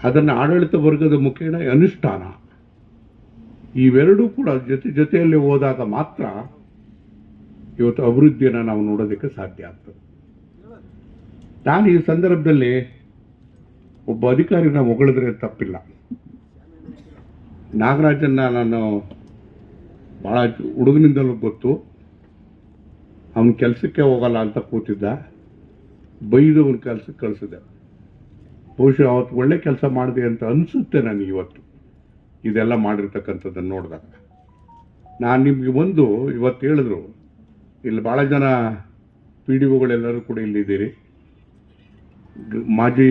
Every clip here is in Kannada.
ಅದನ್ನು ಆಡಳಿತ ವರ್ಗದ ಮುಖೇನ ಅನುಷ್ಠಾನ ಇವೆರಡೂ ಕೂಡ ಜೊತೆಯಲ್ಲಿ ಹೋದಾಗ ಮಾತ್ರ ಇವತ್ತು ಅಭಿವೃದ್ಧಿಯನ್ನು ನಾವು ನೋಡೋದಕ್ಕೆ ಸಾಧ್ಯ ಆಗ್ತದೆ. ನಾನು ಈ ಸಂದರ್ಭದಲ್ಲಿ ಒಬ್ಬ ಅಧಿಕಾರಿನ ಹೊಗಳಿದ್ರೆ ತಪ್ಪಿಲ್ಲ. ನಾಗರಾಜನ್ನ ನಾನು ಭಾಳ ಹುಡುಗನಿಂದಲೂ ಗೊತ್ತು. ಅವನ ಕೆಲಸಕ್ಕೆ ಹೋಗಲ್ಲ ಅಂತ ಕೂತಿದ್ದ, ಬೈದು ಅವನ ಕೆಲಸಕ್ಕೆ ಕಳಿಸಿದೆ. ಬಹುಶಃ ಅವತ್ತು ಒಳ್ಳೆ ಕೆಲಸ ಮಾಡಿದೆ ಅಂತ ಅನಿಸುತ್ತೆ ನನಗೆ ಇವತ್ತು ಇದೆಲ್ಲ ಮಾಡಿರ್ತಕ್ಕಂಥದ್ದನ್ನು ನೋಡಿದಾಗ. ನಾನು ನಿಮಗೆ ಇವತ್ತು ಹೇಳಿದ್ರು, ಇಲ್ಲಿ ಭಾಳ ಜನ ಪಿ ಡಿ ಒಗಳೆಲ್ಲರೂ ಕೂಡ ಇಲ್ಲಿದ್ದೀರಿ, ಮಾಜಿ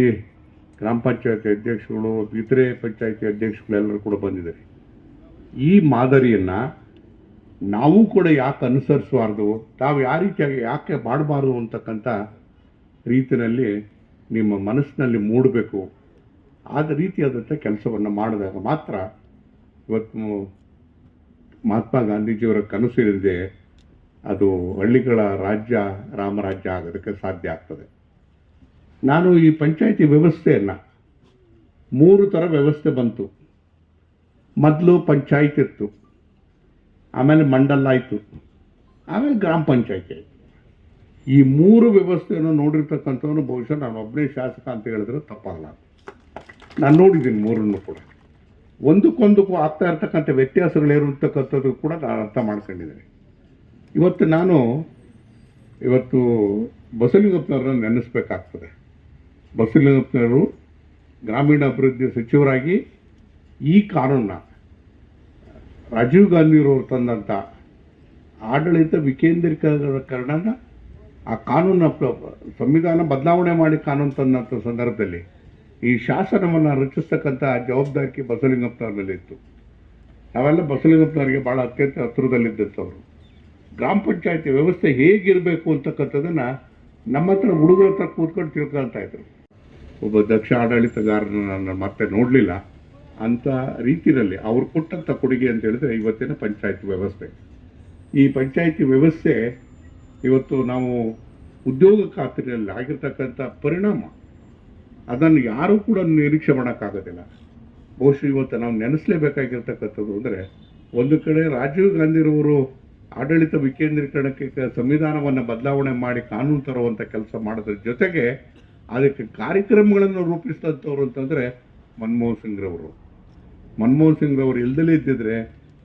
ಗ್ರಾಮ ಪಂಚಾಯತಿ ಅಧ್ಯಕ್ಷಗಳು, ಇತರೆ ಪಂಚಾಯತಿ ಅಧ್ಯಕ್ಷಗಳೆಲ್ಲರೂ ಕೂಡ ಬಂದಿದ್ದಾರೆ. ಈ ಮಾದರಿಯನ್ನು ನಾವು ಕೂಡ ಯಾಕೆ ಅನುಸರಿಸಬಾರ್ದು, ತಾವು ಯಾವ ರೀತಿಯಾಗಿ ಯಾಕೆ ಮಾಡಬಾರ್ದು ಅಂತಕ್ಕಂಥ ರೀತಿಯಲ್ಲಿ ನಿಮ್ಮ ಮನಸ್ಸಿನಲ್ಲಿ ಮೂಡಬೇಕು. ಆದ ರೀತಿಯಾದಂಥ ಕೆಲಸವನ್ನು ಮಾಡಿದಾಗ ಮಾತ್ರ ಇವತ್ತು ಮಹಾತ್ಮ ಗಾಂಧೀಜಿಯವರ ಕನಸು ಏನಿದೆ ಅದು ಹಳ್ಳಿಗಳ ರಾಜ್ಯ ರಾಮರಾಜ್ಯ ಆಗೋದಕ್ಕೆ ಸಾಧ್ಯ ಆಗ್ತದೆ. ನಾನು ಈ ಪಂಚಾಯಿತಿ ವ್ಯವಸ್ಥೆಯನ್ನು 3 ಥರ ವ್ಯವಸ್ಥೆ ಬಂತು. ಮೊದಲು ಪಂಚಾಯತ್ ಇತ್ತು, ಆಮೇಲೆ ಮಂಡಲ ಆಯಿತು, ಆಮೇಲೆ ಗ್ರಾಮ ಪಂಚಾಯತಿ ಆಯಿತು. ಈ 3 ವ್ಯವಸ್ಥೆಯನ್ನು ನೋಡಿರ್ತಕ್ಕಂಥವನು ಬಹುಶಃ ನಾನು ಒಬ್ಬನೇ ಶಾಸಕ ಅಂತ ಹೇಳಿದ್ರೆ ತಪ್ಪಾಗಲ್ಲ. ನಾನು ನೋಡಿದ್ದೀನಿ 3 ಕೂಡ. ಒಂದಕ್ಕೊಂದಕ್ಕೂ ಆಗ್ತಾ ಇರ್ತಕ್ಕಂಥ ವ್ಯತ್ಯಾಸಗಳಿರುತ್ತಕ್ಕಂಥದ್ದು ಕೂಡ ನಾನು ಅರ್ಥ ಮಾಡ್ಕೊಂಡಿದ್ದೀನಿ. ಇವತ್ತು ಬಸವಲಿಂಗಪ್ಪನವ್ರನ್ನ ನೆನೆಸ್ಬೇಕಾಗ್ತದೆ. ಬಸವಲಿಂಗಪ್ಪನವರು ಗ್ರಾಮೀಣಾಭಿವೃದ್ಧಿ ಸಚಿವರಾಗಿ ಈ ಕಾನೂನನ್ನ ರಾಜೀವ್ ಗಾಂಧಿಯವರು ತಂದಂಥ ಆಡಳಿತ ವಿಕೇಂದ್ರೀಕರಣನ ಆ ಕಾನೂನ ಸಂವಿಧಾನ ಬದಲಾವಣೆ ಮಾಡಿ ಕಾನೂನು ತಂದಂಥ ಸಂದರ್ಭದಲ್ಲಿ ಈ ಶಾಸನವನ್ನು ರಚಿಸ್ತಕ್ಕಂಥ ಜವಾಬ್ದಾರಿ ಬಸವಲಿಂಗಪ್ಪನವ್ರ ಮೇಲೆ ಇತ್ತು. ನಾವೆಲ್ಲ ಬಸವಲಿಂಗಪ್ಪನವರಿಗೆ ಭಾಳ ಅತ್ಯಂತ ಹತ್ತಿರದಲ್ಲಿದ್ದಂಥವ್ರು. ಗ್ರಾಮ ಪಂಚಾಯತಿ ವ್ಯವಸ್ಥೆ ಹೇಗಿರಬೇಕು ಅಂತಕ್ಕಂಥದ್ದನ್ನು ನಮ್ಮ ಹತ್ರ ಹುಡುಗರ ಹತ್ರ ಕೂತ್ಕೊಂಡು ತಿಳ್ಕೊಳ್ತಾ ಇದ್ರು. ಒಬ್ಬ ದಕ್ಷ ಆಡಳಿತಗಾರನ ನಾನು ಮತ್ತೆ ನೋಡಲಿಲ್ಲ. ಅಂಥ ರೀತಿಯಲ್ಲಿ ಅವ್ರು ಕೊಟ್ಟಂಥ ಕೊಡುಗೆ ಅಂತ ಹೇಳಿದ್ರೆ ಇವತ್ತಿನ ಪಂಚಾಯತಿ ವ್ಯವಸ್ಥೆ. ಈ ಪಂಚಾಯತಿ ವ್ಯವಸ್ಥೆ ಇವತ್ತು ನಾವು ಉದ್ಯೋಗ ಖಾತ್ರಿಯಲ್ಲಿ ಆಗಿರ್ತಕ್ಕಂಥ ಪರಿಣಾಮ ಅದನ್ನು ಯಾರೂ ಕೂಡ ನಿರೀಕ್ಷೆ ಮಾಡೋಕ್ಕಾಗೋದಿಲ್ಲ. ಬಹುಶಃ ಇವತ್ತು ನಾವು ನೆನೆಸಲೇಬೇಕಾಗಿರ್ತಕ್ಕಂಥದ್ದು ಅಂದರೆ, ಒಂದು ಕಡೆ ರಾಜೀವ್ ಗಾಂಧಿರವರು ಆಡಳಿತ ವಿಕೇಂದ್ರೀಕರಣಕ್ಕೆ ಸಂವಿಧಾನವನ್ನು ಬದಲಾವಣೆ ಮಾಡಿ ಕಾನೂನು ತರುವಂಥ ಕೆಲಸ ಮಾಡೋದ್ರ ಜೊತೆಗೆ ಅದಕ್ಕೆ ಕಾರ್ಯಕ್ರಮಗಳನ್ನು ರೂಪಿಸಿದಂಥವ್ರು ಅಂತಂದರೆ ಮನಮೋಹನ್ ಸಿಂಗ್ರವರು. ಮನಮೋಹನ್ ಸಿಂಗ್ರವರು ಇಲ್ದಲೇ ಇದ್ದಿದ್ರೆ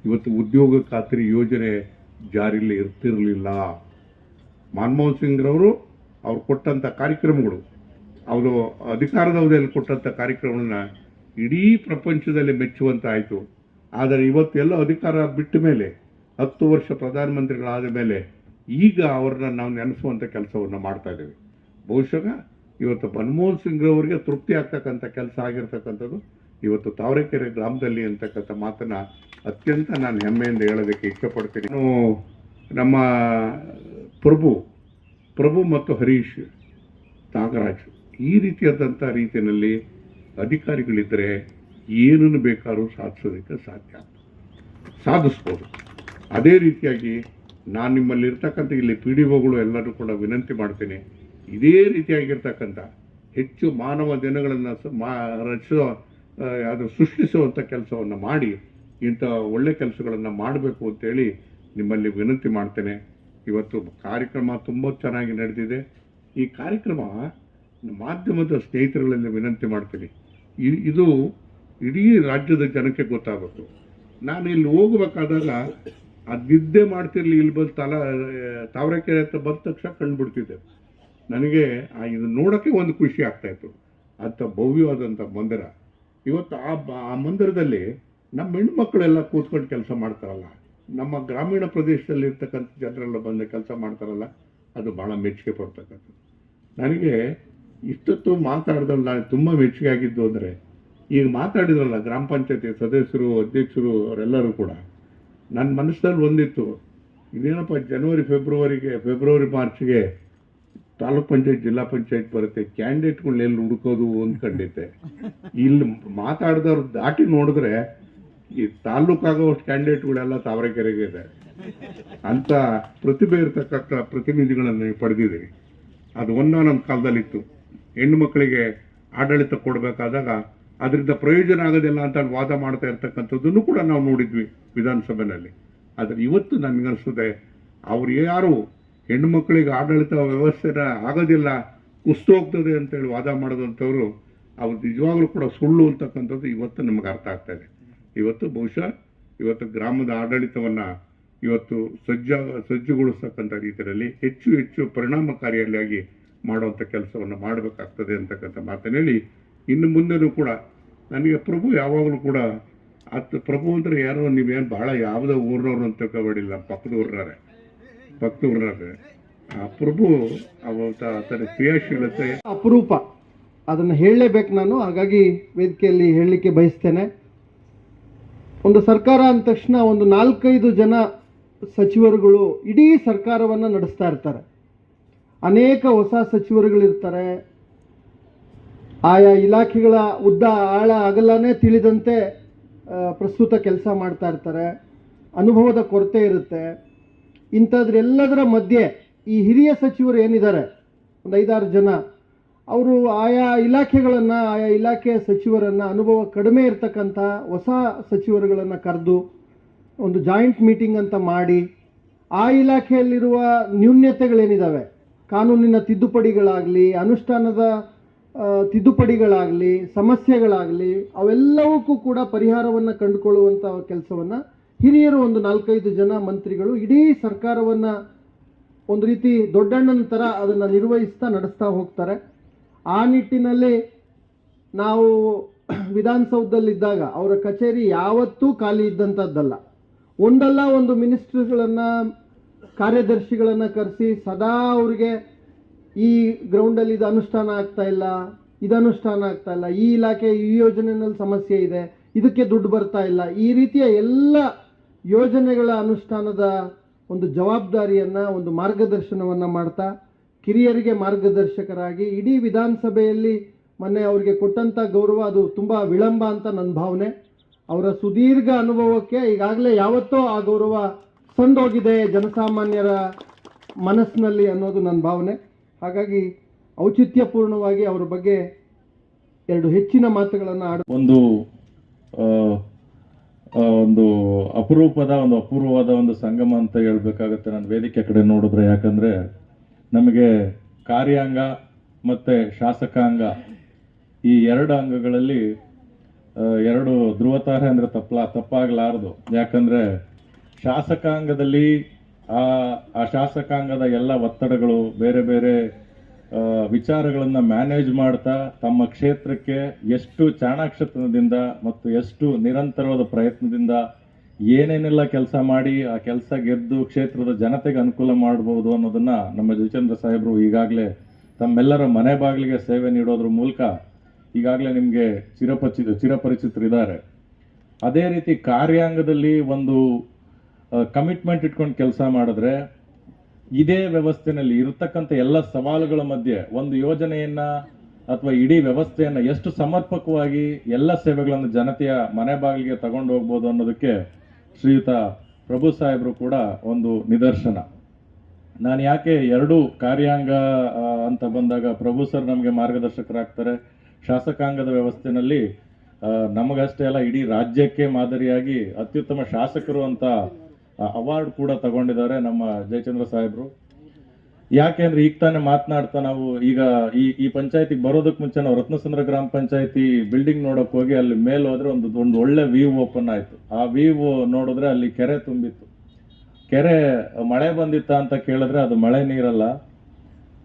ಇವತ್ತು ಉದ್ಯೋಗ ಖಾತ್ರಿ ಯೋಜನೆ ಜಾರಿಯಲ್ಲಿ ಇರ್ತಿರಲಿಲ್ಲ. ಮನಮೋಹನ್ ಸಿಂಗ್ರವರು ಅವ್ರು ಕೊಟ್ಟಂಥ ಕಾರ್ಯಕ್ರಮಗಳು, ಅವರು ಅಧಿಕಾರದ ಅವಧಿಯಲ್ಲಿ ಕೊಟ್ಟಂಥ ಕಾರ್ಯಕ್ರಮಗಳನ್ನ ಇಡೀ ಪ್ರಪಂಚದಲ್ಲಿ ಮೆಚ್ಚುವಂತ ಆಯಿತು. ಆದರೆ ಇವತ್ತೆಲ್ಲ ಅಧಿಕಾರ ಬಿಟ್ಟ ಮೇಲೆ 10 ವರ್ಷ ಪ್ರಧಾನಮಂತ್ರಿಗಳಾದ ಮೇಲೆ ಈಗ ಅವ್ರನ್ನ ನಾವು ನೆನೆಸುವಂಥ ಕೆಲಸವನ್ನು ಮಾಡ್ತಾ ಇದ್ದೇವೆ. ಬಹುಶಃ ಇವತ್ತು ಮನಮೋಹನ್ ಸಿಂಗ್ರವರಿಗೆ ತೃಪ್ತಿ ಆಗ್ತಕ್ಕಂಥ ಕೆಲಸ ಆಗಿರ್ತಕ್ಕಂಥದ್ದು ಇವತ್ತು ತಾವರೆಕೆರೆ ಗ್ರಾಮದಲ್ಲಿ ಅಂತಕ್ಕಂಥ ಮಾತನ್ನು ಅತ್ಯಂತ ನಾನು ಹೆಮ್ಮೆಯಿಂದ ಹೇಳೋದಕ್ಕೆ ಇಷ್ಟಪಡ್ತೀನಿ. ನಾನು ನಮ್ಮ ಪ್ರಭು ಮತ್ತು ಹರೀಶ್ ನಾಗರಾಜ್ ಈ ರೀತಿಯಾದಂಥ ರೀತಿಯಲ್ಲಿ ಅಧಿಕಾರಿಗಳಿದ್ದರೆ ಏನನ್ನು ಬೇಕಾದ್ರೂ ಸಾಧಿಸ್ಬೋದು. ಅದೇ ರೀತಿಯಾಗಿ ನಾನು ನಿಮ್ಮಲ್ಲಿ ಇರ್ತಕ್ಕಂಥ ಇಲ್ಲಿ ಪಿ ಡಿ ಒಗಳು ಎಲ್ಲರೂ ಕೂಡ ವಿನಂತಿ ಮಾಡ್ತೇನೆ, ಇದೇ ರೀತಿಯಾಗಿರ್ತಕ್ಕಂಥ ಹೆಚ್ಚು ಮಾನವ ದಿನಗಳನ್ನು ಸೃಷ್ಟಿಸುವಂಥ ಕೆಲಸವನ್ನು ಮಾಡಿ ಇಂಥ ಒಳ್ಳೆ ಕೆಲಸಗಳನ್ನು ಮಾಡಬೇಕು ಅಂತೇಳಿ ನಿಮ್ಮಲ್ಲಿ ವಿನಂತಿ ಮಾಡ್ತೇನೆ. ಇವತ್ತು ಕಾರ್ಯಕ್ರಮ ತುಂಬ ಚೆನ್ನಾಗಿ ನಡೆದಿದೆ. ಈ ಕಾರ್ಯಕ್ರಮ ಮಾಧ್ಯಮದ ಸ್ನೇಹಿತರಲ್ಲಿ ವಿನಂತಿ ಮಾಡ್ತೀನಿ, ಇದು ಇಡೀ ರಾಜ್ಯದ ಜನಕ್ಕೆ ಗೊತ್ತಾಗಬೇಕು. ನಾನು ಇಲ್ಲಿ ಹೋಗಬೇಕಾದಾಗ ಅದು ನಿದ್ದೆ ಮಾಡ್ತಿರ್ಲಿ, ಇಲ್ಲಿ ಬಂದು ತಾವರೆಕೆರೆ ಅಂತ ಬಂದ ತಕ್ಷಣ ಕಂಡುಬಿಡ್ತಿದ್ದೆ. ನನಗೆ ಇದು ನೋಡೋಕ್ಕೆ ಒಂದು ಖುಷಿ ಆಗ್ತಾಯಿತ್ತು. ಅಂಥ ಭವ್ಯವಾದಂಥ ಮಂದಿರ. ಇವತ್ತು ಆ ಮಂದಿರದಲ್ಲಿ ನಮ್ಮ ಹೆಣ್ಮಕ್ಳೆಲ್ಲ ಕೂತ್ಕೊಂಡು ಕೆಲಸ ಮಾಡ್ತಾರಲ್ಲ, ನಮ್ಮ ಗ್ರಾಮೀಣ ಪ್ರದೇಶದಲ್ಲಿ ಇರ್ತಕ್ಕಂಥ ಜನರೆಲ್ಲ ಬಂದು ಕೆಲಸ ಮಾಡ್ತಾರಲ್ಲ, ಅದು ಭಾಳ ಮೆಚ್ಚುಗೆ ಪಡ್ತಕ್ಕಂಥದ್ದು. ನನಗೆ ಇಷ್ಟೊತ್ತು ಮಾತಾಡಿದಲ್ಲಿ ನಾನು ತುಂಬ ಮೆಚ್ಚುಗೆ ಆಗಿದ್ದು ಅಂದರೆ, ಈಗ ಮಾತಾಡಿದ್ರಲ್ಲ ಗ್ರಾಮ ಪಂಚಾಯತಿ ಸದಸ್ಯರು ಅಧ್ಯಕ್ಷರು ಅವರೆಲ್ಲರೂ ಕೂಡ, ನನ್ನ ಮನಸ್ಸಲ್ಲಿ ಒಂದಿತ್ತು, ಇದೇನಪ್ಪ ಫೆಬ್ರವರಿ ಮಾರ್ಚ್ಗೆ ತಾಲೂಕ್ ಪಂಚಾಯತ್ ಜಿಲ್ಲಾ ಪಂಚಾಯತ್ ಬರುತ್ತೆ, ಕ್ಯಾಂಡಿಡೇಟ್ಗಳನ್ನ ಎಲ್ಲಿ ಹುಡುಕೋದು ಅಂದ್ಕೊಂಡಿದ್ದೆ. ಇಲ್ಲಿ ಮಾತಾಡಿದವ್ರು ದಾಟಿ ನೋಡಿದ್ರೆ ಈ ತಾಲೂಕಾಗೋಷ್ಟು ಕ್ಯಾಂಡಿಡೇಟ್ಗಳೆಲ್ಲ ತಾವರೆಕೆರೆಗೆ ಇದೆ ಅಂತ ಪ್ರತಿಭೆ ಇರತಕ್ಕಂಥ ಪ್ರತಿನಿಧಿಗಳನ್ನು ಪಡೆದಿದ್ದೀವಿ. ಅದು ಒಂದಾನೊಂದು ಕಾಲದಲ್ಲಿತ್ತು. ಹೆಣ್ಣು ಮಕ್ಕಳಿಗೆ ಆಡಳಿತ ಕೊಡಬೇಕಾದಾಗ ಅದರಿಂದ ಪ್ರಯೋಜನ ಆಗೋದಿಲ್ಲ ಅಂತ ವಾದ ಮಾಡ್ತಾ ಇರ್ತಕ್ಕಂಥದ್ದನ್ನು ಕೂಡ ನಾವು ನೋಡಿದ್ವಿ ವಿಧಾನಸಭೆಯಲ್ಲಿ. ಆದರೆ ಇವತ್ತು ನನಗನ್ನಿಸ್ತದೆ ಅವ್ರು ಯಾರು ಹೆಣ್ಣು ಮಕ್ಕಳಿಗೆ ಆಡಳಿತ ವ್ಯವಸ್ಥೆನ ಆಗೋದಿಲ್ಲ, ಕುಸ್ತು ಹೋಗ್ತದೆ ಅಂತೇಳಿ ವಾದ ಮಾಡಿದಂಥವ್ರು ಅವ್ರು ನಿಜವಾಗ್ಲೂ ಕೂಡ ಸುಳ್ಳು ಅಂತಕ್ಕಂಥದ್ದು ಇವತ್ತು ನಮಗೆ ಅರ್ಥ ಆಗ್ತಾ ಇದೆ. ಇವತ್ತು ಬಹುಶಃ ಇವತ್ತು ಗ್ರಾಮದ ಆಡಳಿತವನ್ನು ಇವತ್ತು ಸಜ್ಜುಗೊಳಿಸ್ತಕ್ಕಂಥ ರೀತಿಯಲ್ಲಿ ಹೆಚ್ಚು ಹೆಚ್ಚು ಪರಿಣಾಮಕಾರಿಯಾಗಿ ಮಾಡುವಂಥ ಕೆಲಸವನ್ನು ಮಾಡಬೇಕಾಗ್ತದೆ ಅಂತಕ್ಕಂಥ ಮಾತನ್ನು ಹೇಳಿ, ಇನ್ನು ಮುಂದೆನೂ ಕೂಡ ನನಗೆ ಪ್ರಭು ಯಾವಾಗಲೂ ಕೂಡ ಪ್ರಭು ಅಂದರೆ ಯಾರೋ ನೀವೇನು ಭಾಳ ಯಾವುದೋ ಊರಿನವ್ರು ಅಂತ ತಿಳ್ಕೊಬೇಡಿಲ್ಲ, ಪಕ್ಕದ ಊರಿನಾರೆ ಆ ಪ್ರಭು ಆತನ ಕ್ರಿಯಾಶೀಲತೆ ಅಪರೂಪ, ಅದನ್ನು ಹೇಳಲೇಬೇಕು ನಾನು. ಹಾಗಾಗಿ ವೇದಿಕೆಯಲ್ಲಿ ಹೇಳಲಿಕ್ಕೆ ಬಯಸ್ತೇನೆ. ಒಂದು ಸರ್ಕಾರ ಅಂದ ತಕ್ಷಣ ಒಂದು 4-5 ಜನ ಸಚಿವರುಗಳು ಇಡೀ ಸರ್ಕಾರವನ್ನು ನಡೆಸ್ತಾ ಇರ್ತಾರೆ. ಅನೇಕ ಹೊಸ ಸಚಿವರುಗಳಿರ್ತಾರೆ. ಆಯಾ ಇಲಾಖೆಗಳ ಉದ್ದ ಆಳ ಅಗಲನೇ ತಿಳಿದಂತೆ ಪ್ರಸ್ತುತ ಕೆಲಸ ಮಾಡ್ತಾ ಇರ್ತಾರೆ. ಅನುಭವದ ಕೊರತೆ ಇರುತ್ತೆ. ಇಂಥದ್ರೆಲ್ಲದರ ಮಧ್ಯೆ ಈ ಹಿರಿಯ ಸಚಿವರು ಏನಿದ್ದಾರೆ, ಒಂದು 5-6 ಜನ, ಅವರು ಆಯಾ ಇಲಾಖೆಯ ಸಚಿವರನ್ನು, ಅನುಭವ ಕಡಿಮೆ ಇರತಕ್ಕಂಥ ಹೊಸ ಸಚಿವರುಗಳನ್ನು ಕರೆದು ಒಂದು ಜಾಯಿಂಟ್ ಮೀಟಿಂಗ್ ಅಂತ ಮಾಡಿ ಆ ಇಲಾಖೆಯಲ್ಲಿರುವ ನ್ಯೂನ್ಯತೆಗಳೇನಿದ್ದಾವೆ, ಕಾನೂನಿನ ತಿದ್ದುಪಡಿಗಳಾಗಲಿ, ಅನುಷ್ಠಾನದ ತಿದ್ದುಪಡಿಗಳಾಗಲಿ, ಸಮಸ್ಯೆಗಳಾಗಲಿ, ಅವೆಲ್ಲವಕ್ಕೂ ಕೂಡ ಪರಿಹಾರವನ್ನು ಕಂಡುಕೊಳ್ಳುವಂಥ ಕೆಲಸವನ್ನು ಹಿರಿಯರು ಒಂದು 4-5 ಜನ ಮಂತ್ರಿಗಳು ಇಡೀ ಸರ್ಕಾರವನ್ನು ಒಂದು ರೀತಿ ದೊಡ್ಡಣ್ಣನ ಥರ ಅದನ್ನು ನಿರ್ವಹಿಸ್ತಾ ನಡೆಸ್ತಾ ಹೋಗ್ತಾರೆ. ಆ ನಿಟ್ಟಿನಲ್ಲಿ ನಾವು ವಿಧಾನಸೌಧದಲ್ಲಿದ್ದಾಗ ಅವರ ಕಚೇರಿ ಯಾವತ್ತೂ ಖಾಲಿ ಇದ್ದಂಥದ್ದಲ್ಲ. ಒಂದಲ್ಲ ಒಂದು ಮಿನಿಸ್ಟ್ರುಗಳನ್ನು, ಕಾರ್ಯದರ್ಶಿಗಳನ್ನು ಕರೆಸಿ ಸದಾ ಅವರಿಗೆ ಈ ಗ್ರೌಂಡಲ್ಲಿ ಇದು ಅನುಷ್ಠಾನ ಆಗ್ತಾ ಇಲ್ಲ, ಈ ಇಲಾಖೆ ಈ ಯೋಜನೆಯಲ್ಲಿ ಸಮಸ್ಯೆ ಇದೆ, ಇದಕ್ಕೆ ದುಡ್ಡು ಬರ್ತಾ ಇಲ್ಲ, ಈ ರೀತಿಯ ಎಲ್ಲ ಯೋಜನೆಗಳ ಅನುಷ್ಠಾನದ ಒಂದು ಜವಾಬ್ದಾರಿಯನ್ನು, ಒಂದು ಮಾರ್ಗದರ್ಶನವನ್ನು ಮಾಡ್ತಾ ಕಿರಿಯರಿಗೆ ಮಾರ್ಗದರ್ಶಕರಾಗಿ ಇಡೀ ವಿಧಾನಸಭೆಯಲ್ಲಿ ಮೊನ್ನೆ ಅವರಿಗೆ ಕೊಟ್ಟಂಥ ಗೌರವ ಅದು ತುಂಬ ವಿಳಂಬ ಅಂತ ನನ್ನ ಭಾವನೆ. ಅವರ ಸುದೀರ್ಘ ಅನುಭವಕ್ಕೆ ಈಗಾಗಲೇ ಯಾವತ್ತೋ ಆ ಗೌರವ ಸಂದೋಗಿದೆ ಜನಸಾಮಾನ್ಯರ ಮನಸ್ಸಿನಲ್ಲಿ ಅನ್ನೋದು ನನ್ನ ಭಾವನೆ. ಹಾಗಾಗಿ ಔಚಿತ್ಯಪೂರ್ಣವಾಗಿ ಅವರ ಬಗ್ಗೆ 2 ಹೆಚ್ಚಿನ ಮಾತುಗಳನ್ನು ಒಂದು ಅಪೂರ್ವವಾದ ಒಂದು ಸಂಗಮ ಅಂತ ಹೇಳ್ಬೇಕಾಗತ್ತೆ ನಾನು ವೇದಿಕೆ ಕಡೆ ನೋಡಿದ್ರೆ. ಯಾಕಂದ್ರೆ ನಮಗೆ ಕಾರ್ಯಾಂಗ ಮತ್ತೆ ಶಾಸಕಾಂಗ ಈ 2 ಅಂಗಗಳಲ್ಲಿ 2 ಧ್ರುವತಾರೆ ಅಂದ್ರೆ ತಪ್ಪಾಗಲಾರದು. ಯಾಕಂದ್ರೆ ಶಾಸಕಾಂಗದಲ್ಲಿ ಆ ಶಾಸಕಾಂಗದ ಎಲ್ಲ ಒತ್ತಡಗಳು, ಬೇರೆ ಬೇರೆ ವಿಚಾರಗಳನ್ನ ಮ್ಯಾನೇಜ್ ಮಾಡ್ತಾ ತಮ್ಮ ಕ್ಷೇತ್ರಕ್ಕೆ ಎಷ್ಟು ಚಾಣಾಕ್ಷತನದಿಂದ ಮತ್ತು ಎಷ್ಟು ನಿರಂತರವಾದ ಪ್ರಯತ್ನದಿಂದ ಏನೇನೆಲ್ಲ ಕೆಲಸ ಮಾಡಿ ಆ ಕೆಲಸ ಗೆದ್ದು ಕ್ಷೇತ್ರದ ಜನತೆಗೆ ಅನುಕೂಲ ಮಾಡಬಹುದು ಅನ್ನೋದನ್ನ ನಮ್ಮ ಜಯಚಂದ್ರ ಸಾಹೇಬರು ಈಗಾಗಲೇ ತಮ್ಮೆಲ್ಲರ ಮನೆ ಬಾಗಿಲಿಗೆ ಸೇವೆ ನೀಡೋದ್ರ ಮೂಲಕ ಈಗಾಗಲೇ ನಿಮಗೆ ಚಿರಪರಿಚಿತರಿದ್ದಾರೆ. ಅದೇ ರೀತಿ ಕಾರ್ಯಾಂಗದಲ್ಲಿ ಒಂದು ಕಮಿಟ್ಮೆಂಟ್ ಇಟ್ಕೊಂಡು ಕೆಲಸ ಮಾಡಿದ್ರೆ ಇದೇ ವ್ಯವಸ್ಥೆನಲ್ಲಿ ಇರತಕ್ಕಂಥ ಎಲ್ಲ ಸವಾಲುಗಳ ಮಧ್ಯೆ ಒಂದು ಯೋಜನೆಯನ್ನ ಅಥವಾ ಇಡೀ ವ್ಯವಸ್ಥೆಯನ್ನ ಎಷ್ಟು ಸಮರ್ಪಕವಾಗಿ ಎಲ್ಲ ಸೇವೆಗಳನ್ನು ಜನತೆಯ ಮನೆ ಬಾಗಿಲಿಗೆ ತಗೊಂಡು ಹೋಗ್ಬೋದು ಅನ್ನೋದಕ್ಕೆ ಶ್ರೀಯುತ ಪ್ರಭು ಸಾಹೇಬರು ಕೂಡ ಒಂದು ನಿದರ್ಶನ. ನಾನು ಯಾಕೆ 2 ಕಾರ್ಯಾಂಗ ಅಂತ ಬಂದಾಗ ಪ್ರಭು ಸರ್ ನಮಗೆ ಮಾರ್ಗದರ್ಶಕರಾಗ್ತಾರೆ. ಶಾಸಕಾಂಗದ ವ್ಯವಸ್ಥೆನಲ್ಲಿ ನಮಗಷ್ಟೇ ಅಲ್ಲ, ಇಡೀ ರಾಜ್ಯಕ್ಕೆ ಮಾದರಿಯಾಗಿ ಅತ್ಯುತ್ತಮ ಶಾಸಕರು ಅಂತ ಅವಾರ್ಡ್ ಕೂಡ ತಗೊಂಡಿದ್ದಾರೆ ನಮ್ಮ ಜಯಚಂದ್ರ ಸಾಹೇಬರು. ಯಾಕೆಂದ್ರೆ ಈಗ ತಾನೇ ಮಾತನಾಡ್ತಾ ನಾವು ಈಗ ಈ ಪಂಚಾಯತಿಗೆ ಬರೋದಕ್ಕೆ ಮುಂಚೆ ನಾವು ರತ್ನಸಂದ್ರ ಗ್ರಾಮ ಪಂಚಾಯತಿ ಬಿಲ್ಡಿಂಗ್ ನೋಡಕ್ ಹೋಗಿ ಅಲ್ಲಿ ಮೇಲೆ ಹೋದ್ರೆ ಒಂದು ಒಳ್ಳೆ ವ್ಯೂ ಓಪನ್ ಆಯ್ತು. ಆ ವ್ಯೂ ನೋಡಿದ್ರೆ ಅಲ್ಲಿ ಕೆರೆ ತುಂಬಿತ್ತು. ಕೆರೆ ಮಳೆ ಬಂದಿತ್ತ ಅಂತ ಕೇಳಿದ್ರೆ ಅದು ಮಳೆ ನೀರಲ್ಲ,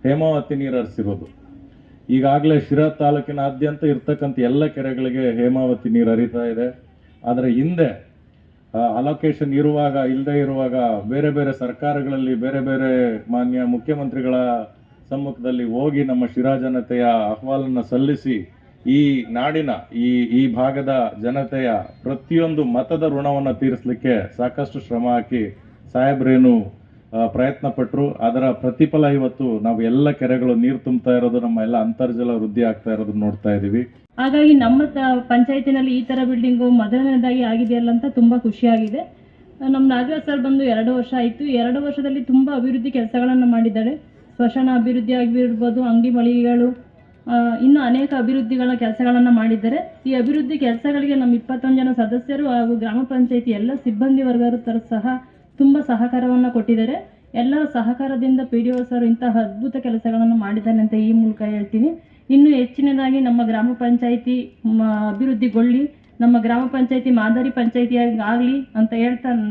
ಹೇಮಾವತಿ ನೀರು ಹರಿಸಿರೋದು. ಈಗಾಗಲೇ ಶಿರಾ ತಾಲೂಕಿನಾದ್ಯಂತ ಇರ್ತಕ್ಕಂಥ ಎಲ್ಲ ಕೆರೆಗಳಿಗೆ ಹೇಮಾವತಿ ನೀರು ಹರಿತಾ ಇದೆ. ಆದರೆ ಹಿಂದೆ ಅಲೋಕೇಶನ್ ಇರುವಾಗ, ಇಲ್ಲದೆ ಇರುವಾಗ ಬೇರೆ ಬೇರೆ ಸರ್ಕಾರಗಳಲ್ಲಿ ಬೇರೆ ಬೇರೆ ಮಾನ್ಯ ಮುಖ್ಯಮಂತ್ರಿಗಳ ಸಮ್ಮುಖದಲ್ಲಿ ಹೋಗಿ ನಮ್ಮ ಶಿರಾ ಜನತೆಯ ಅಹವಾಲನ್ನ ಸಲ್ಲಿಸಿ ಈ ನಾಡಿನ ಈ ಭಾಗದ ಜನತೆಯ ಪ್ರತಿಯೊಂದು ಮತದ ಋಣವನ್ನು ತೀರಿಸಲಿಕ್ಕೆ ಸಾಕಷ್ಟು ಶ್ರಮ ಹಾಕಿ ಸಾಹೇಬ್ರೇನು ಪ್ರಯತ್ನ ಪಟ್ಟರು. ಅದರ ಪ್ರತಿಫಲ ಇವತ್ತು ನಾವು ಎಲ್ಲ ಕೆರೆಗಳು ನೀರು ತುಂಬ್ತಾ ಇರೋದು, ನಮ್ಮ ಎಲ್ಲ ಅಂತರ್ಜಲ ವೃದ್ಧಿ ಆಗ್ತಾ ಇರೋದನ್ನ ನೋಡ್ತಾ ಇದೀವಿ. ಹಾಗಾಗಿ ನಮ್ಮ ಪಂಚಾಯತಿನಲ್ಲಿ ಈ ತರ ಬಿಲ್ಡಿಂಗು ಮೊದಲನೇದಾಗಿ ಆಗಿದೆಯಲ್ಲ ಅಂತ ತುಂಬಾ ಖುಷಿಯಾಗಿದೆ. ನಮ್ಮ ನಾಗರಾಜ್ ಸರ್ ಬಂದು 2 ವರ್ಷ ಆಯಿತು. 2 ವರ್ಷದಲ್ಲಿ ತುಂಬಾ ಅಭಿವೃದ್ಧಿ ಕೆಲಸಗಳನ್ನು ಮಾಡಿದ್ದಾರೆ. ಸ್ಮಶಾನ ಅಭಿವೃದ್ಧಿ ಆಗಿರ್ಬೋದು, ಅಂಗಡಿ ಮಳಿಗೆಗಳು, ಇನ್ನೂ ಅನೇಕ ಅಭಿವೃದ್ಧಿಗಳ ಕೆಲಸಗಳನ್ನು ಮಾಡಿದ್ದಾರೆ. ಈ ಅಭಿವೃದ್ಧಿ ಕೆಲಸಗಳಿಗೆ ನಮ್ಮ 21 ಜನ ಸದಸ್ಯರು ಹಾಗೂ ಗ್ರಾಮ ಪಂಚಾಯಿತಿ ಎಲ್ಲ ಸಿಬ್ಬಂದಿ ವರ್ಗದವರು ಸಹ ತುಂಬ ಸಹಕಾರವನ್ನು ಕೊಟ್ಟಿದ್ದಾರೆ. ಎಲ್ಲರ ಸಹಕಾರದಿಂದ PDO ಸರ್ ಇಂತಹ ಅದ್ಭುತ ಕೆಲಸಗಳನ್ನು ಮಾಡಿದ್ದಾನೆ ಅಂತ ಈ ಮೂಲಕ ಹೇಳ್ತೀನಿ. ಇನ್ನೂ ಹೆಚ್ಚಿನದಾಗಿ ನಮ್ಮ ಗ್ರಾಮ ಪಂಚಾಯಿತಿ ಅಭಿವೃದ್ಧಿಗೊಳ್ಳಿ, ನಮ್ಮ ಗ್ರಾಮ ಪಂಚಾಯಿತಿ ಮಾದರಿ ಪಂಚಾಯಿತಿಯಾಗಿ ಆಗಲಿ ಅಂತ ಹೇಳ್ತಾ